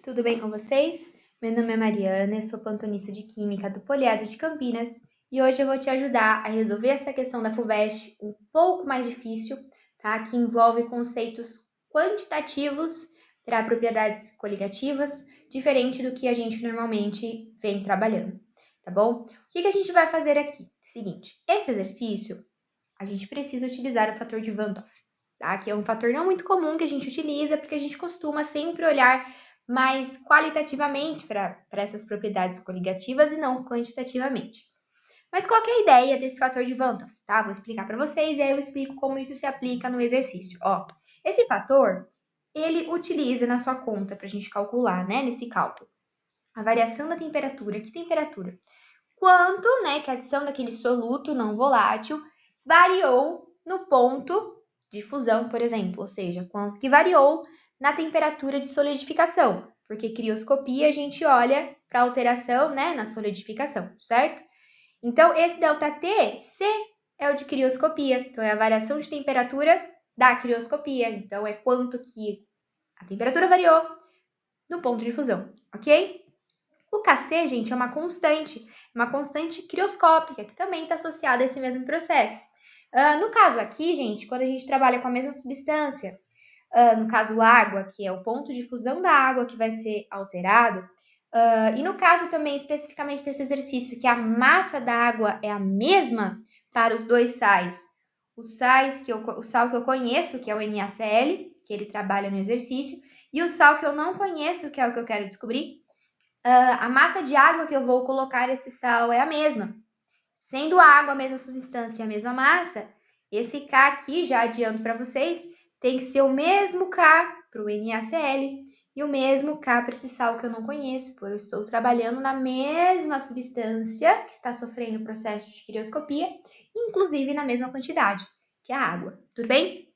tudo bem com vocês? Meu nome é Mariana, eu sou plantonista de Química do Poliedro de Campinas e hoje eu vou te ajudar a resolver essa questão da FUVEST um pouco mais difícil, tá? Que envolve conceitos quantitativos para propriedades coligativas, diferente do que a gente normalmente vem trabalhando, tá bom? O que a gente vai fazer aqui? Seguinte, esse exercício a gente precisa utilizar o fator de Van 't Hoff, tá? Que é um fator não muito comum que a gente utiliza, porque a gente costuma sempre olhar mais qualitativamente para essas propriedades coligativas e não quantitativamente. Mas qual que é a ideia desse fator de Van 't Hoff, tá? Vou explicar para vocês e aí eu explico como isso se aplica no exercício. Ó, esse fator, ele utiliza na sua conta para a gente calcular, né, nesse cálculo, a variação da temperatura. Que temperatura? Quanto, né, que a adição daquele soluto não volátil variou no ponto de fusão, por exemplo, ou seja, quanto que variou na temperatura de solidificação, porque crioscopia a gente olha para alteração, né, na solidificação, certo? Então, esse ΔT, C é o de crioscopia, então é a variação de temperatura da crioscopia, então é quanto que a temperatura variou no ponto de fusão, ok? O Kc, gente, é uma constante crioscópica, que também está associada a esse mesmo processo. No caso aqui, gente, quando a gente trabalha com a mesma substância, no caso água, que é o ponto de fusão da água que vai ser alterado, e no caso também especificamente desse exercício, que a massa da água é a mesma para os dois sais. O sal que eu conheço, que é o NaCl, que ele trabalha no exercício, e o sal que eu não conheço, que é o que eu quero descobrir, a massa de água que eu vou colocar esse sal é a mesma. Sendo a água a mesma substância e a mesma massa, esse K aqui, já adianto para vocês, tem que ser o mesmo K para o NaCl e o mesmo K para esse sal que eu não conheço, porque eu estou trabalhando na mesma substância que está sofrendo o processo de crioscopia, inclusive na mesma quantidade, que é a água. Tudo bem?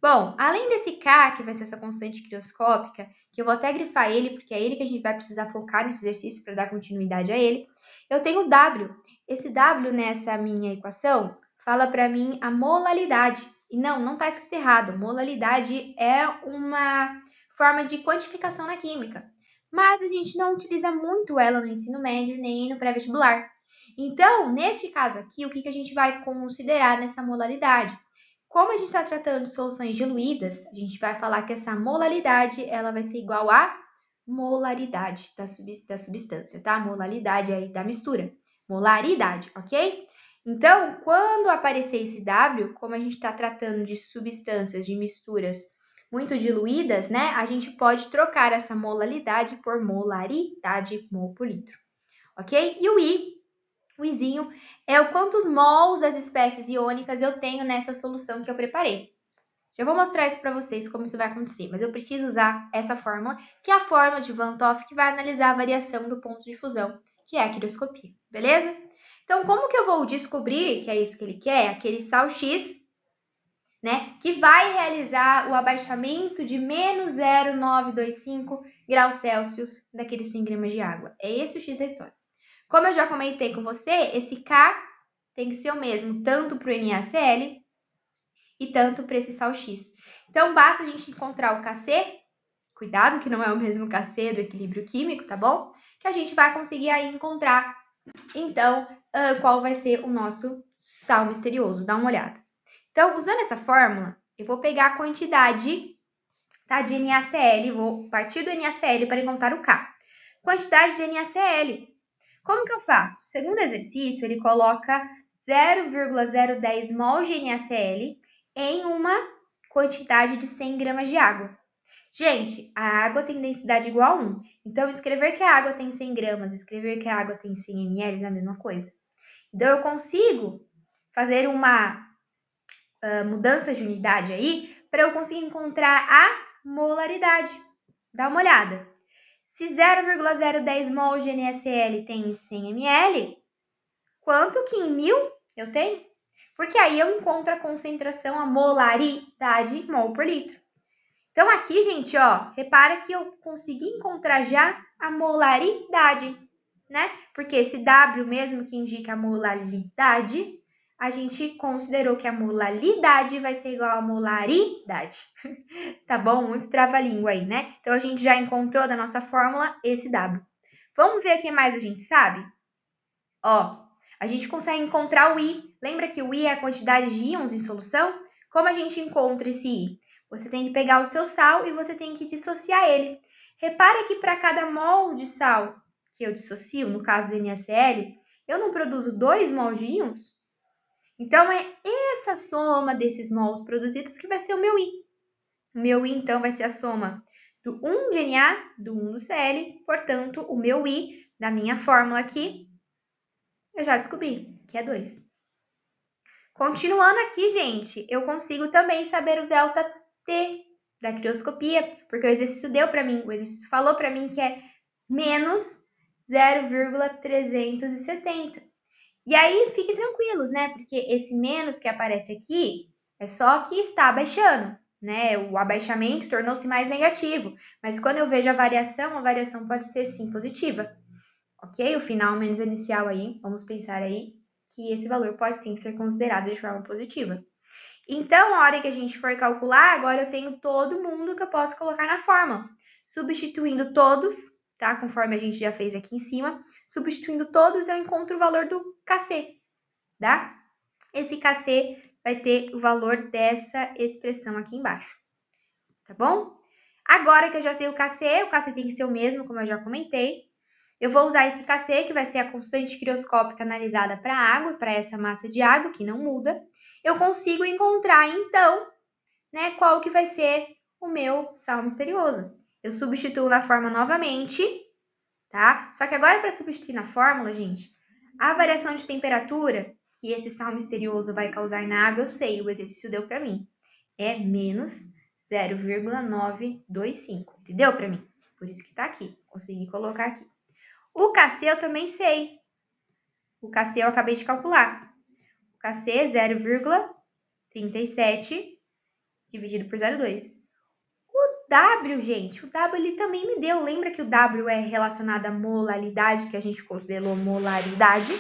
Bom, além desse K, que vai ser essa constante crioscópica, que eu vou até grifar ele, porque é ele que a gente vai precisar focar nesse exercício para dar continuidade a ele, eu tenho o W. Esse W nessa minha equação fala para mim a molalidade. E não está escrito errado. Molalidade é uma forma de quantificação na química. Mas a gente não utiliza muito ela no ensino médio nem no pré-vestibular. Então, neste caso aqui, o que a gente vai considerar nessa molalidade? Como a gente está tratando de soluções diluídas, a gente vai falar que essa molalidade ela vai ser igual a molaridade da substância, tá? Molalidade aí da mistura. Molaridade, ok? Então, quando aparecer esse W, como a gente está tratando de substâncias, de misturas muito diluídas, né? A gente pode trocar essa molalidade por molaridade mol por litro, ok? E o I, o Izinho, é o quantos mols das espécies iônicas eu tenho nessa solução que eu preparei. Já vou mostrar isso para vocês, como isso vai acontecer, mas eu preciso usar essa fórmula, que é a fórmula de Van 't Hoff, que vai analisar a variação do ponto de fusão, que é a crioscopia, beleza? Então, como que eu vou descobrir que é isso que ele quer? Aquele sal X, né, que vai realizar o abaixamento de menos 0,925 graus Celsius daqueles 100 gramas de água. É esse o X da história. Como eu já comentei com você, esse K tem que ser o mesmo tanto para o NaCl e tanto para esse sal X. Então, basta a gente encontrar o Kc, cuidado que não é o mesmo Kc do equilíbrio químico, tá bom? Que a gente vai conseguir aí encontrar, então, qual vai ser o nosso sal misterioso. Dá uma olhada. Então, usando essa fórmula, eu vou pegar a quantidade, tá, de NaCl, vou partir do NaCl para encontrar o K. Quantidade de NaCl. Como que eu faço? Segundo exercício, ele coloca 0,010 mol de NaCl em uma quantidade de 100 gramas de água. Gente, a água tem densidade igual a 1. Então, escrever que a água tem 100 gramas, escrever que a água tem 100 ml é a mesma coisa. Então, eu consigo fazer uma mudança de unidade aí para eu conseguir encontrar a molaridade. Dá uma olhada. Se 0,010 mol de NaCl tem 100 ml, quanto que em 1000 eu tenho? Porque aí eu encontro a concentração, a molaridade mol por litro. Então aqui, gente, ó, repara que eu consegui encontrar já a molaridade, né? Porque esse W mesmo que indica a molaridade, a gente considerou que a molalidade vai ser igual a molaridade. Tá bom? Muito trava-língua aí, né? Então, a gente já encontrou da nossa fórmula esse W. Vamos ver o que mais a gente sabe? Ó, a gente consegue encontrar o I. Lembra que o I é a quantidade de íons em solução? Como a gente encontra esse I? Você tem que pegar o seu sal e você tem que dissociar ele. Repara que para cada mol de sal que eu dissocio, no caso do NaCl, eu não produzo 2 mols de íons? Então, é essa soma desses mols produzidos que vai ser o meu I. O meu I, então, vai ser a soma do 1 de Na, do 1 do Cl, portanto, o meu I da minha fórmula aqui, eu já descobri que é 2. Continuando aqui, gente, eu consigo também saber o delta T da crioscopia, porque o exercício deu para mim, o exercício falou para mim que é menos 0,370. E aí, fiquem tranquilos, né? Porque esse menos que aparece aqui é só que está abaixando, né? O abaixamento tornou-se mais negativo. Mas quando eu vejo a variação pode ser sim positiva. Ok? O final menos inicial aí, vamos pensar aí que esse valor pode sim ser considerado de forma positiva. Então, a hora que a gente for calcular, agora eu tenho todo mundo que eu posso colocar na fórmula. Substituindo todos, tá? Conforme a gente já fez aqui em cima. Substituindo todos, eu encontro o valor do Kc, tá? Esse Kc vai ter o valor dessa expressão aqui embaixo, tá bom? Agora que eu já sei o Kc tem que ser o mesmo, como eu já comentei. Eu vou usar esse Kc, que vai ser a constante crioscópica analisada para a água, para essa massa de água, que não muda. Eu consigo encontrar, então, né, qual que vai ser o meu sal misterioso. Eu substituo na forma novamente, tá? Só que agora, para substituir na fórmula, gente, a variação de temperatura que esse sal misterioso vai causar na água, eu sei, o exercício deu para mim. É menos 0,925, entendeu para mim? Por isso que tá aqui, consegui colocar aqui. O Kc eu também sei. O Kc eu acabei de calcular. O Kc é 0,37 dividido por 0,2. O W, gente, o W ele também me deu. Lembra que o W é relacionado à molalidade, que a gente considerou molaridade?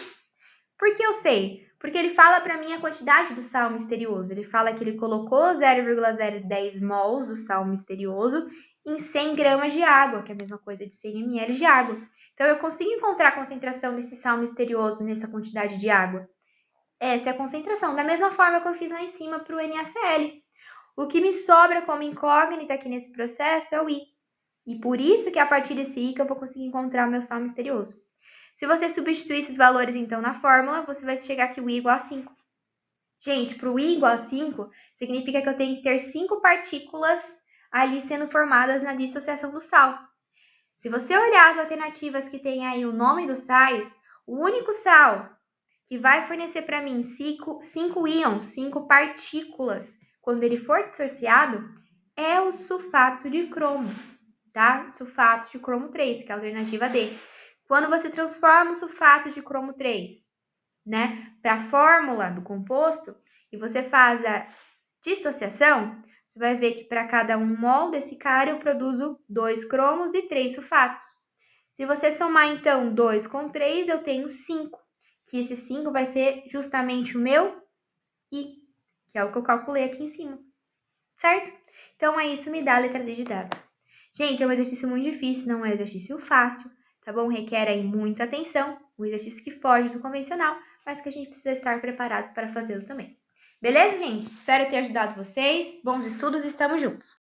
Por que eu sei? Porque ele fala para mim a quantidade do sal misterioso. Ele fala que ele colocou 0,010 mols do sal misterioso em 100 gramas de água, que é a mesma coisa de 100 ml de água. Então, eu consigo encontrar a concentração desse sal misterioso nessa quantidade de água. Essa é a concentração, da mesma forma que eu fiz lá em cima para o NaCl. O que me sobra como incógnita aqui nesse processo é o I. E por isso que é a partir desse I que eu vou conseguir encontrar o meu sal misterioso. Se você substituir esses valores, então, na fórmula, você vai chegar que o I igual a 5. Gente, para o I igual a 5, significa que eu tenho que ter 5 partículas ali sendo formadas na dissociação do sal. Se você olhar as alternativas que tem aí o nome dos sais, o único sal que vai fornecer para mim 5 íons, 5 partículas, quando ele for dissociado, é o sulfato de cromo, tá? Sulfato de cromo 3, que é a alternativa D. Quando você transforma o sulfato de cromo 3, né, para a fórmula do composto, e você faz a dissociação, você vai ver que para cada 1 mol desse cara eu produzo 2 cromos e 3 sulfatos. Se você somar, então, 2 com 3, eu tenho 5, que esse 5 vai ser justamente o meu I, que é o que eu calculei aqui em cima, certo? Então, isso me dá a letra D de dado. Gente, é um exercício muito difícil, não é um exercício fácil, tá bom? Requer aí muita atenção, um exercício que foge do convencional, mas que a gente precisa estar preparados para fazê-lo também. Beleza, gente? Espero ter ajudado vocês. Bons estudos e estamos juntos!